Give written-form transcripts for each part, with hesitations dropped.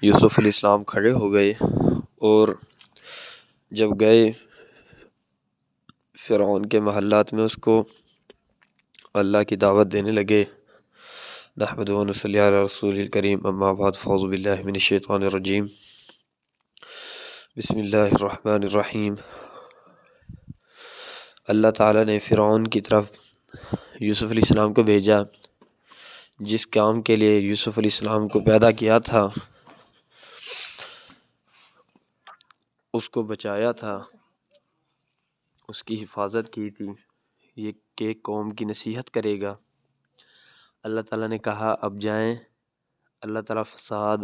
یوسف علیہ السلام کھڑے ہو گئے اور جب گئے فرعون کے محلات میں اس کو اللہ کی دعوت دینے لگے۔ نحمدہ و نصلی علی رسول الکریم، اما بعد، فاعوذ باللہ من الشیطان الرجیم، بسم اللہ الرحمن الرحیم۔ اللہ تعالیٰ نے فرعون کی طرف یوسف علیہ السلام کو بھیجا، جس کام کے لیے یوسف علیہ السلام کو پیدا کیا تھا، اس کو بچایا تھا، اس کی حفاظت کی تھی، یہ کہ قوم کی نصیحت کرے گا۔ اللہ تعالیٰ نے کہا اب جائیں۔ اللہ تعالیٰ فساد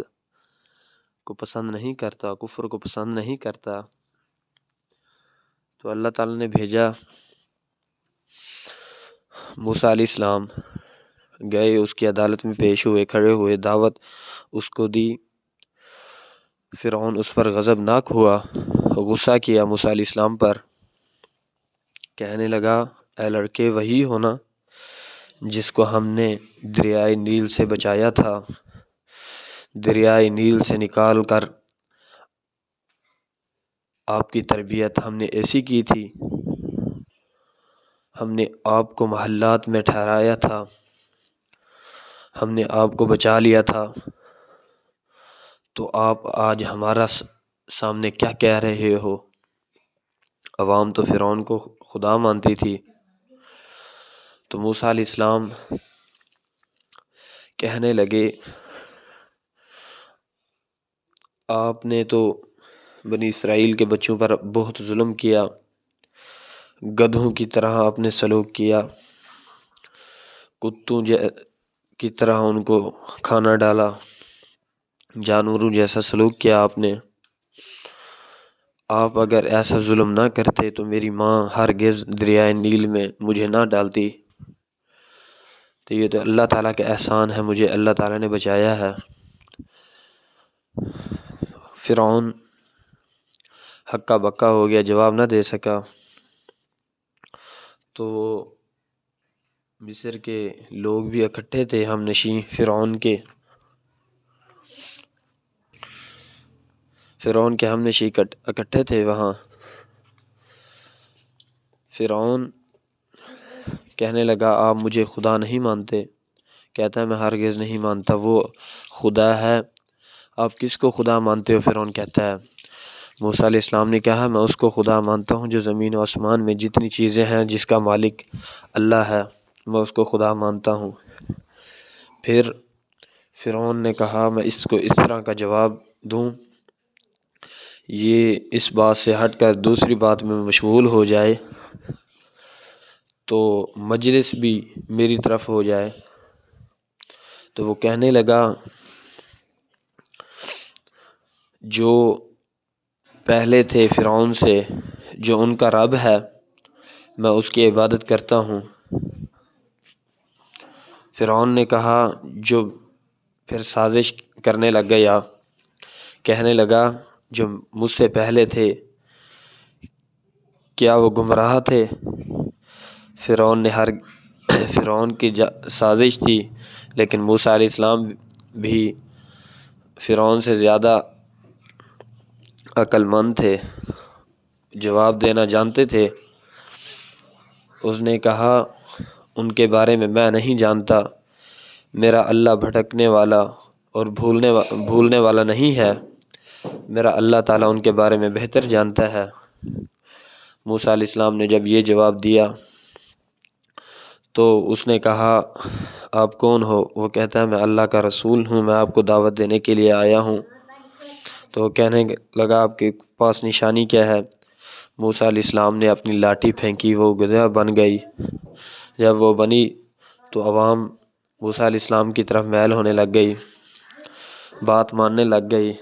کو پسند نہیں کرتا، کفر کو پسند نہیں کرتا، تو اللہ تعالیٰ نے بھیجا۔ موسیٰ علیہ السلام گئے، اس کی عدالت میں پیش ہوئے، کھڑے ہوئے، دعوت اس کو دی۔ فرعون اس پر غضبناک ہوا، غصہ کیا موسیٰ علیہ السلام پر، کہنے لگا اے لڑکے وہی ہونا جس کو ہم نے دریائے نیل سے بچایا تھا، دریائے نیل سے نکال کر آپ کی تربیت ہم نے ایسی کی تھی، ہم نے آپ کو محلات میں ٹھہرایا تھا، ہم نے آپ کو بچا لیا تھا، تو آپ آج ہمارا سامنے کیا کہہ رہے ہو؟ عوام تو فرعون کو خدا مانتی تھی۔ تو موسیٰ علیہ السلام کہنے لگے آپ نے تو بنی اسرائیل کے بچوں پر بہت ظلم کیا، گدھوں کی طرح آپ نے سلوک کیا، کتوں کی طرح ان کو کھانا ڈالا، جانوروں جیسا سلوک کیا آپ نے۔ آپ اگر ایسا ظلم نہ کرتے تو میری ماں ہرگز دریائے نیل میں مجھے نہ ڈالتی۔ تو یہ تو اللہ تعالیٰ کا احسان ہے، مجھے اللہ تعالیٰ نے بچایا ہے۔ فرعون ہکا بکا ہو گیا، جواب نہ دے سکا۔ تو مصر کے لوگ بھی اکٹھے تھے، ہم نشین فرعون کے ہم نشین اکٹھے تھے وہاں۔ فرعون کہنے لگا آپ مجھے خدا نہیں مانتے؟ کہتا ہے میں ہرگز نہیں مانتا، وہ خدا ہے۔ آپ کس کو خدا مانتے ہو؟ فرعون کہتا ہے موسیٰ علیہ السلام نے کہا میں اس کو خدا مانتا ہوں جو زمین و آسمان میں جتنی چیزیں ہیں، جس کا مالک اللہ ہے، میں اس کو خدا مانتا ہوں۔ پھر فرعون نے کہا میں اس کو اس طرح کا جواب دوں، یہ اس بات سے ہٹ کر دوسری بات میں مشغول ہو جائے تو مجلس بھی میری طرف ہو جائے۔ تو وہ کہنے لگا جو پہلے تھے فرعون سے، جو ان کا رب ہے، میں اس کی عبادت کرتا ہوں۔ فرعون نے کہا جو پھر سازش کرنے لگ گیا، کہنے لگا جو مجھ سے پہلے تھے کیا وہ گمراہ تھے؟ فرعون کی سازش تھی، لیکن موسیٰ علیہ السلام بھی فرعون سے زیادہ عقل مند تھے، جواب دینا جانتے تھے۔ اس نے کہا ان کے بارے میں نہیں جانتا، میرا اللہ بھٹکنے والا اور بھولنے والا نہیں ہے، میرا اللہ تعالیٰ ان کے بارے میں بہتر جانتا ہے۔ موسیٰ علیہ السلام نے جب یہ جواب دیا تو اس نے کہا آپ کون ہو؟ وہ کہتا ہے میں اللہ کا رسول ہوں، میں آپ کو دعوت دینے کے لیے آیا ہوں۔ تو وہ کہنے لگا آپ کے پاس نشانی کیا ہے؟ موسیٰ علیہ السلام نے اپنی لاٹھی پھینکی، وہ گدھا بن گئی۔ جب وہ بنی تو عوام موسیٰ علیہ السلام کی طرف میل ہونے لگ گئی، بات ماننے لگ گئی۔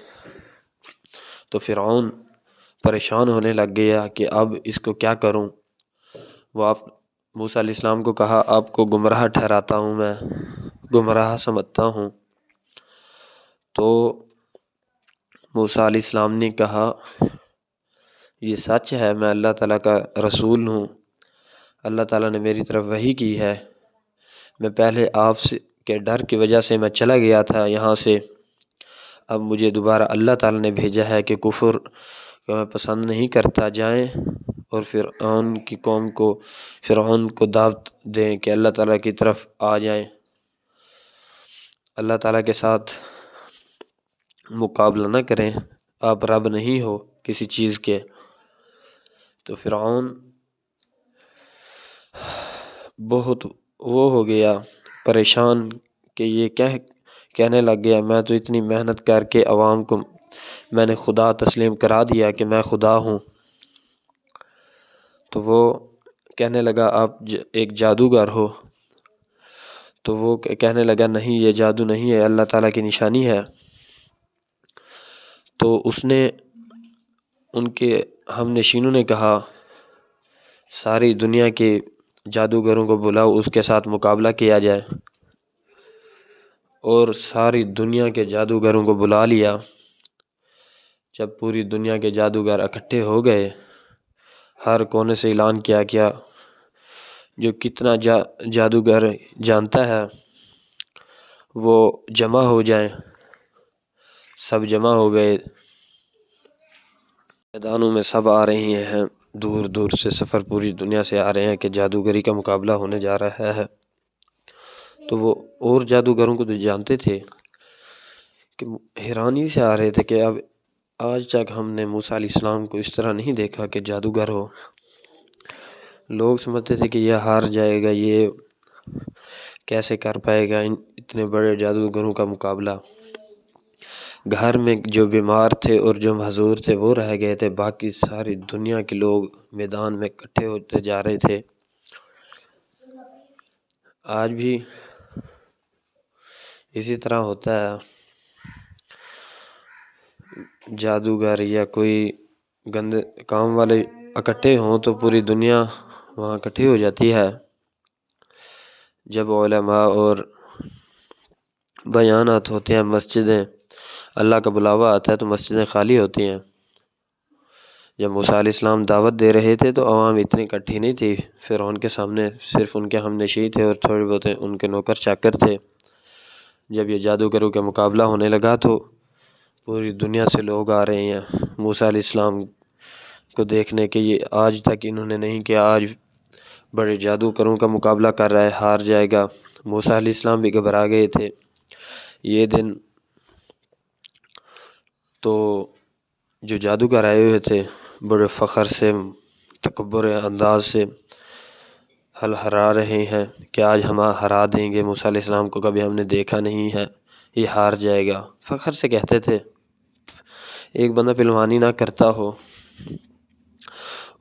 تو فرعون پریشان ہونے لگ گیا کہ اب اس کو کیا کروں۔ وہ موسیٰ علیہ السلام کو کہا آپ کو گمراہ ٹھہراتا ہوں، میں گمراہ سمجھتا ہوں۔ تو موسیٰ علیہ السلام نے کہا یہ سچ ہے، میں اللہ تعالیٰ کا رسول ہوں، اللہ تعالیٰ نے میری طرف وحی کی ہے، میں پہلے آپ کے ڈر کی وجہ سے میں چلا گیا تھا یہاں سے، اب مجھے دوبارہ اللہ تعالیٰ نے بھیجا ہے کہ کفر کو میں پسند نہیں کرتا، جائیں اور فرعون کی قوم کو، فرعون کو دعوت دیں کہ اللہ تعالیٰ کی طرف آ جائیں، اللہ تعالیٰ کے ساتھ مقابلہ نہ کریں، آپ رب نہیں ہو کسی چیز کے۔ تو فرعون بہت وہ ہو گیا پریشان کہ یہ کہنے لگ گیا، میں تو اتنی محنت کر کے عوام کو میں نے خدا تسلیم کرا دیا کہ میں خدا ہوں۔ تو وہ کہنے لگا آپ ایک جادوگر ہو، تو وہ کہنے لگا نہیں، یہ جادو نہیں ہے، اللہ تعالیٰ کی نشانی ہے۔ تو اس نے ان کے ہم نشینوں نے کہا ساری دنیا کے جادوگروں کو بلاؤ، اس کے ساتھ مقابلہ کیا جائے، اور ساری دنیا کے جادوگروں کو بلا لیا۔ جب پوری دنیا کے جادوگر اکٹھے ہو گئے، ہر کونے سے اعلان کیا جو کتنا جادوگر جانتا ہے وہ جمع ہو جائیں۔ سب جمع ہو گئے، میدانوں میں سب آ رہی ہیں، دور دور سے سفر پوری دنیا سے آ رہے ہیں کہ جادوگری کا مقابلہ ہونے جا رہا ہے۔ تو وہ اور جادوگروں کو تو جانتے تھے کہ حیرانی سے آ رہے تھے کہ اب آج تک ہم نے موسیٰ علیہ السلام کو اس طرح نہیں دیکھا کہ جادوگر ہو۔ لوگ سمجھتے تھے کہ یہ ہار جائے گا، یہ کیسے کر پائے گا اتنے بڑے جادوگروں کا مقابلہ۔ گھر میں جو بیمار تھے اور جو معذور تھے وہ رہ گئے تھے، باقی ساری دنیا کے لوگ میدان میں اکٹھے ہوتے جا رہے تھے۔ آج بھی اسی طرح ہوتا ہے، جادوگر یا کوئی گندے کام والے اکٹھے ہوں تو پوری دنیا وہاں اکٹھی ہو جاتی ہے۔ جب علماء اور بیانات ہوتے ہیں، مسجدیں، اللہ کا بلاوا آتا ہے تو مسجدیں خالی ہوتی ہیں۔ جب موسیٰ علیہ السلام دعوت دے رہے تھے تو عوام اتنی اکٹھی نہیں تھی، فرعون کے سامنے صرف ان کے ہم نشین تھے اور تھوڑے بہت ان کے نوکر چاکر تھے۔ جب یہ جادوگروں کا مقابلہ ہونے لگا تو پوری دنیا سے لوگ آ رہے ہیں موسیٰ علیہ السلام کو دیکھنے کے، یہ آج تک انہوں نے نہیں کیا، آج بڑے جادوگروں کا مقابلہ کر رہا ہے، ہار جائے گا۔ موسیٰ علیہ السلام بھی گھبرا گئے تھے۔ یہ دن تو جو جادوگر آئے ہوئے تھے بڑے فخر سے، تکبر انداز سے ہرا رہے ہیں کہ آج ہم ہرا دیں گے موسیٰ علیہ السلام کو، کبھی ہم نے دیکھا نہیں ہے، یہ ہار جائے گا، فخر سے کہتے تھے۔ ایک بندہ پہلوانی نہ کرتا ہو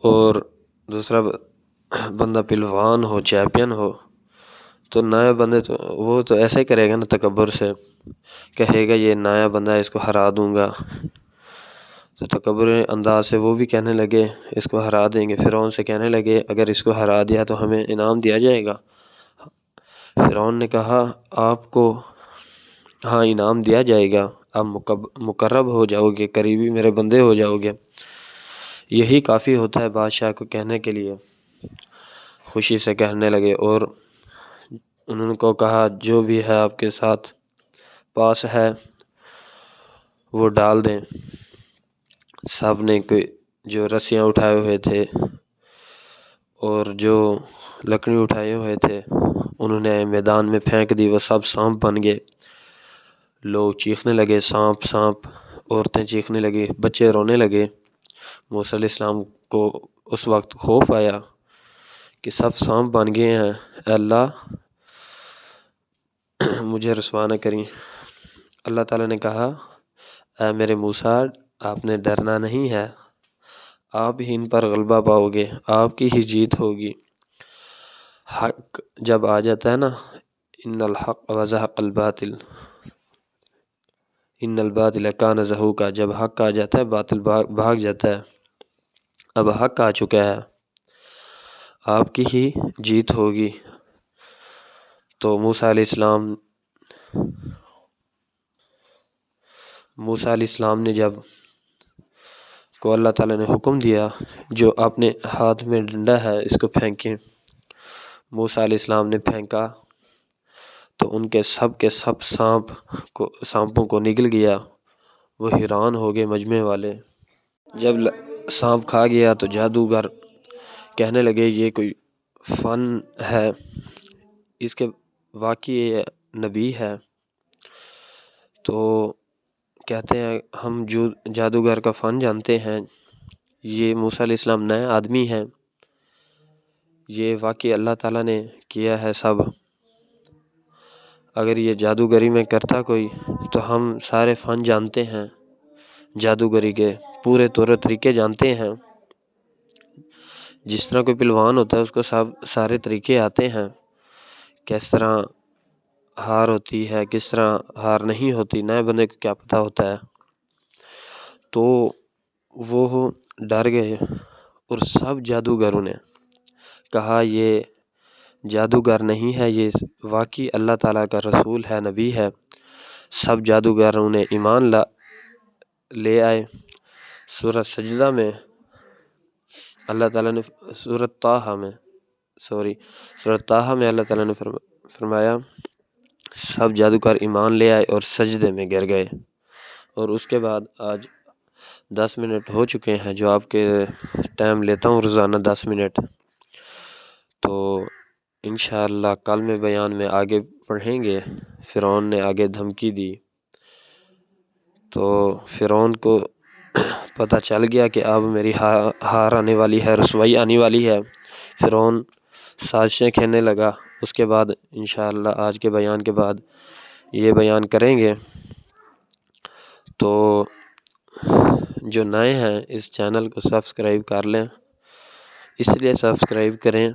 اور دوسرا بندہ پہلوان ہو، چیمپئن ہو، تو نیا بندے تو وہ تو ایسے کرے گا نا، تکبر سے کہے گا یہ نیا بندہ ہے، اس کو ہرا دوں گا۔ تو تکبر انداز سے وہ بھی کہنے لگے اس کو ہرا دیں گے۔ فرعون سے کہنے لگے اگر اس کو ہرا دیا تو ہمیں انعام دیا جائے گا۔ فرعون نے کہا آپ کو ہاں انعام دیا جائے گا، آپ مقرب ہو جاؤ گے، قریبی میرے بندے ہو جاؤ گے۔ یہی کافی ہوتا ہے بادشاہ کو کہنے کے لیے۔ خوشی سے کہنے لگے اور انہوں کو کہا جو بھی ہے آپ کے ساتھ پاس ہے وہ ڈال دیں۔ سب نے جو رسیاں اٹھائے ہوئے تھے اور جو لکڑی اٹھائے ہوئے تھے انہوں نے میدان میں پھینک دی، وہ سب سانپ بن گئے۔ لوگ چیخنے لگے سانپ سانپ، عورتیں چیخنے لگی، بچے رونے لگے۔ موسیٰ علیہ السلام کو اس وقت خوف آیا کہ سب سانپ بن گئے ہیں، اے اللہ مجھے رسوا نہ کریں۔ اللہ تعالیٰ نے کہا اے میرے موسیٰ آپ نے ڈرنا نہیں ہے، آپ ہی ان پر غلبہ پاؤ گے، آپ کی ہی جیت ہوگی۔ حق جب آ جاتا ہے نا، ان الحق وزحق الباطل ان الباطل کان زہوقا، جب حق آ جاتا ہے باطل بھاگ جاتا ہے۔ اب حق آ چکا ہے، آپ کی ہی جیت ہوگی۔ تو موسیٰ علیہ السلام نے جب کو اللہ تعالیٰ نے حکم دیا جو اپنے ہاتھ میں ڈنڈا ہے اس کو پھینکیں، موسیٰ علیہ السلام نے پھینکا تو ان کے سب سانپوں کو نگل گیا وہ حیران ہو گئے مجمع والے۔ جب سانپ کھا گیا تو جادوگر کہنے لگے یہ کوئی فن ہے، اس کے واقعی یہ نبی ہے۔ تو کہتے ہیں ہم جو جادوگر کا فن جانتے ہیں، یہ موسیٰ علیہ السلام نئے آدمی ہیں، یہ واقعی اللہ تعالیٰ نے کیا ہے سب۔ اگر یہ جادوگری میں کرتا کوئی تو ہم سارے فن جانتے ہیں، جادوگری کے پورے طور طریقے جانتے ہیں۔ جس طرح کوئی پہلوان ہوتا ہے اس کو سارے طریقے آتے ہیں، کس طرح ہار ہوتی ہے، کس طرح ہار نہیں ہوتی، نئے بندے کو کیا پتہ ہوتا ہے۔ تو وہ ڈر گئے اور سب جادوگروں نے کہا یہ جادوگر نہیں ہے، یہ واقعی اللہ تعالیٰ کا رسول ہے، نبی ہے۔ سب جادوگروں نے ایمان لے آئے۔ سورہ سجدہ میں اللہ تعالیٰ نے سورہ طٰہٰ میں اللہ تعالیٰ نے فرمایا سب جادوگر ایمان لے آئے اور سجدے میں گر گئے۔ اور اس کے بعد آج 10 منٹ ہو چکے ہیں، جو آپ کے ٹائم لیتا ہوں روزانہ 10 منٹ، تو انشاءاللہ کل میں بیان میں آگے پڑھیں گے۔ فرعون نے آگے دھمکی دی تو فرعون کو پتہ چل گیا کہ اب میری ہار آنے والی ہے، رسوائی آنے والی ہے۔ فرعون سازشیں کھیلنے لگا۔ اس کے بعد انشاءاللہ آج کے بیان کے بعد یہ بیان کریں گے۔ تو جو نئے ہیں اس چینل کو سبسکرائب کر لیں، اس لیے سبسکرائب کریں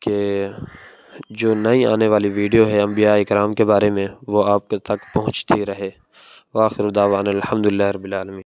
کہ جو نئی آنے والی ویڈیو ہے انبیاء اکرام کے بارے میں وہ آپ تک پہنچتی رہے۔ وآخر دعوانا الحمدللہ رب العالمین۔